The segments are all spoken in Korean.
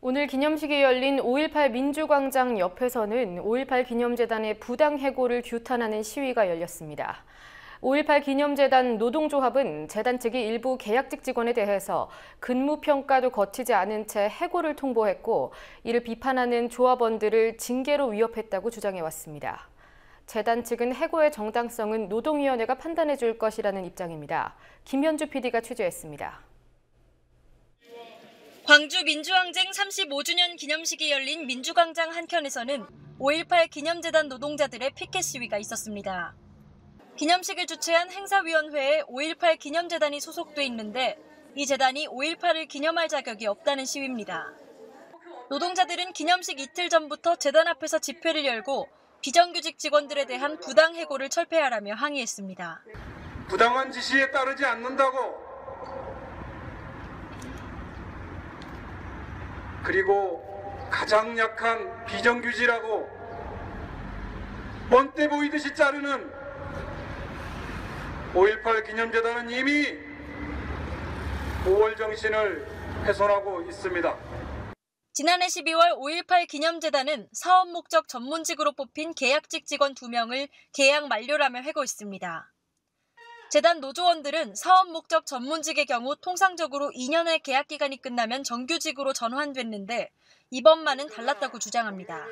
오늘 기념식이 열린 5.18 민주광장 옆에서는 5.18 기념재단의 부당해고를 규탄하는 시위가 열렸습니다. 5.18 기념재단 노동조합은 재단 측이 일부 계약직 직원에 대해서 근무평가도 거치지 않은 채 해고를 통보했고, 이를 비판하는 조합원들을 징계로 위협했다고 주장해왔습니다. 재단 측은 해고의 정당성은 노동위원회가 판단해 줄 것이라는 입장입니다. 김현주 PD가 취재했습니다. 광주 민주항쟁 35주년 기념식이 열린 민주광장 한켠에서는 5.18 기념재단 노동자들의 피켓 시위가 있었습니다. 기념식을 주최한 행사위원회에 5.18 기념재단이 소속돼 있는데 이 재단이 5.18을 기념할 자격이 없다는 시위입니다. 노동자들은 기념식 이틀 전부터 재단 앞에서 집회를 열고 비정규직 직원들에 대한 부당해고를 철폐하라며 항의했습니다. 부당한 지시에 따르지 않는다고, 그리고 가장 약한 비정규직이라고 먼때 보이듯이 자르는 5.18 기념재단은 이미 5월 정신을 훼손하고 있습니다. 지난해 12월 5.18 기념재단은 사업 목적 전문직으로 뽑힌 계약직 직원 2명을 계약 만료라며 해고했습니다. 재단 노조원들은 사업 목적 전문직의 경우 통상적으로 2년의 계약 기간이 끝나면 정규직으로 전환됐는데 이번만은 달랐다고 주장합니다.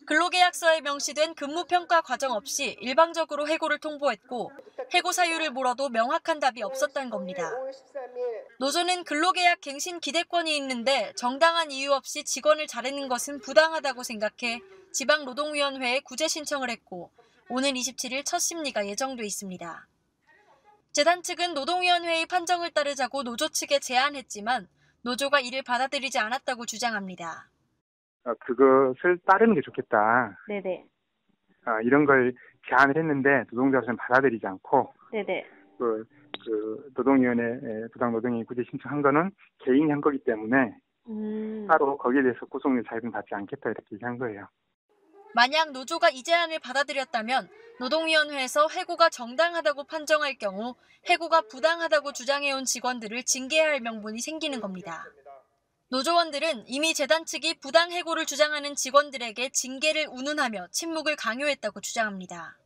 근로계약서에 명시된 근무평가 과정 없이 일방적으로 해고를 통보했고 해고 사유를 물어도 명확한 답이 없었다는 겁니다. 노조는 근로계약 갱신 기대권이 있는데 정당한 이유 없이 직원을 자르는 것은 부당하다고 생각해 지방노동위원회에 구제 신청을 했고 오는 27일 첫 심리가 예정돼 있습니다. 재단 측은 노동위원회의 판정을 따르자고 노조 측에 제안했지만 노조가 이를 받아들이지 않았다고 주장합니다. 그것을 따르는 게 좋겠다. 네네. 이런 걸 제안을 했는데 노동자로서는 받아들이지 않고, 네네. 그 노동위원회 부당노동행위 구제 신청한 거는 개인이 한 거기 때문에 따로 거기에 대해서 구속력 자유는 받지 않겠다 이렇게 얘기한 거예요. 만약 노조가 이 제안을 받아들였다면 노동위원회에서 해고가 정당하다고 판정할 경우 해고가 부당하다고 주장해온 직원들을 징계해야 할 명분이 생기는 겁니다. 노조원들은 이미 재단 측이 부당 해고를 주장하는 직원들에게 징계를 운운하며 침묵을 강요했다고 주장합니다.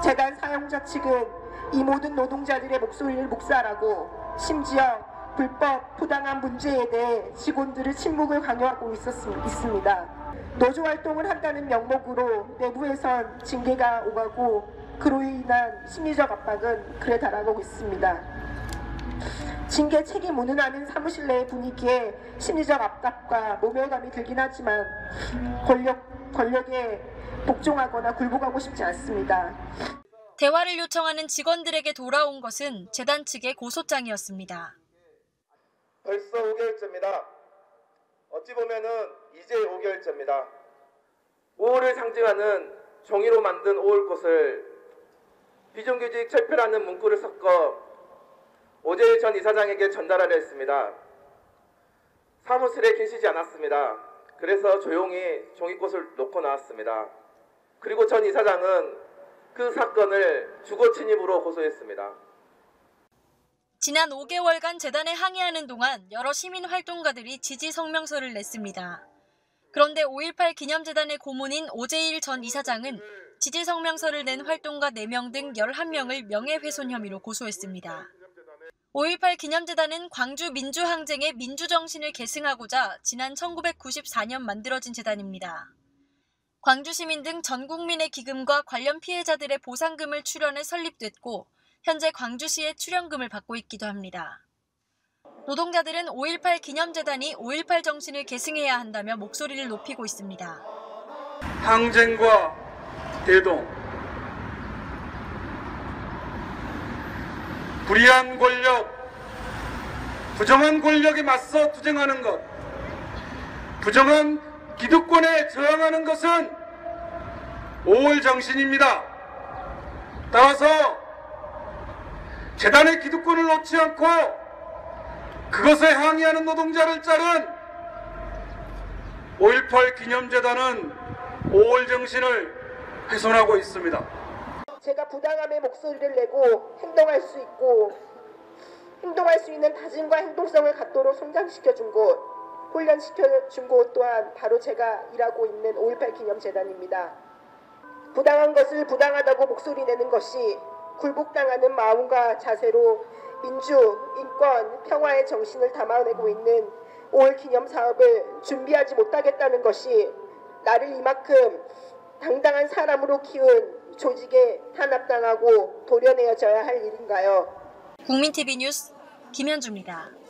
재단 사용자 측은 이 모든 노동자들의 목소리를 묵살하고 심지어 불법 부당한 문제에 대해 직원들의 침묵을 강요하고 있습니다. 노조 활동을 한다는 명목으로 내부에선 징계가 오가고 그로 인한 심리적 압박은 글에 달하고 있습니다. 징계 책임 운운하는 사무실 내 분위기에 심리적 압박과 모멸감이 들긴 하지만 권력에 복종하거나 굴복하고 싶지 않습니다. 대화를 요청하는 직원들에게 돌아온 것은 재단 측의 고소장이었습니다. 벌써 5개월째입니다. 어찌 보면은 이제 5개월째입니다. 5월을 상징하는 종이로 만든 5월꽃을 비정규직 철폐라는 문구를 섞어 오재일 전 이사장에게 전달하려 했습니다. 사무실에 계시지 않았습니다. 그래서 조용히 종이꽃을 놓고 나왔습니다. 그리고 전 이사장은 그 사건을 주거 침입으로 고소했습니다. 지난 5개월간 재단에 항의하는 동안 여러 시민활동가들이 지지 성명서를 냈습니다. 그런데 5.18 기념재단의 고문인 오재일 전 이사장은 지지 성명서를 낸 활동가 4명 등 11명을 명예훼손 혐의로 고소했습니다. 5.18 기념재단은 광주 민주항쟁의 민주정신을 계승하고자 지난 1994년 만들어진 재단입니다. 광주 시민 등 전 국민의 기금과 관련 피해자들의 보상금을 출연해 설립됐고 현재 광주시의 출연금을 받고 있기도 합니다. 노동자들은 5.18 기념재단이 5.18 정신을 계승해야 한다며 목소리를 높이고 있습니다. 항쟁과 대동, 불의한 권력, 부정한 권력에 맞서 투쟁하는 것, 부정한 기득권에 저항하는 것은 5월 정신입니다. 따라서 재단의 기득권을 놓지 않고 그것에 항의하는 노동자를 자른 5.18 기념재단은 5월 정신을 훼손하고 있습니다. 제가 부당함의 목소리를 내고 행동할 수 있고 행동할 수 있는 다짐과 행동성을 갖도록 성장시켜준 곳, 훈련시켜준 곳 또한 바로 제가 일하고 있는 5.18 기념재단입니다. 부당한 것을 부당하다고 목소리 내는 것이 굴복당하는 마음과 자세로 민주, 인권, 평화의 정신을 담아내고 있는 5.18 기념 사업을 준비하지 못하겠다는 것이 나를 이만큼 당당한 사람으로 키운 조직에 탄압당하고 도려내어져야 할 일인가요? 국민TV 뉴스 김현주입니다.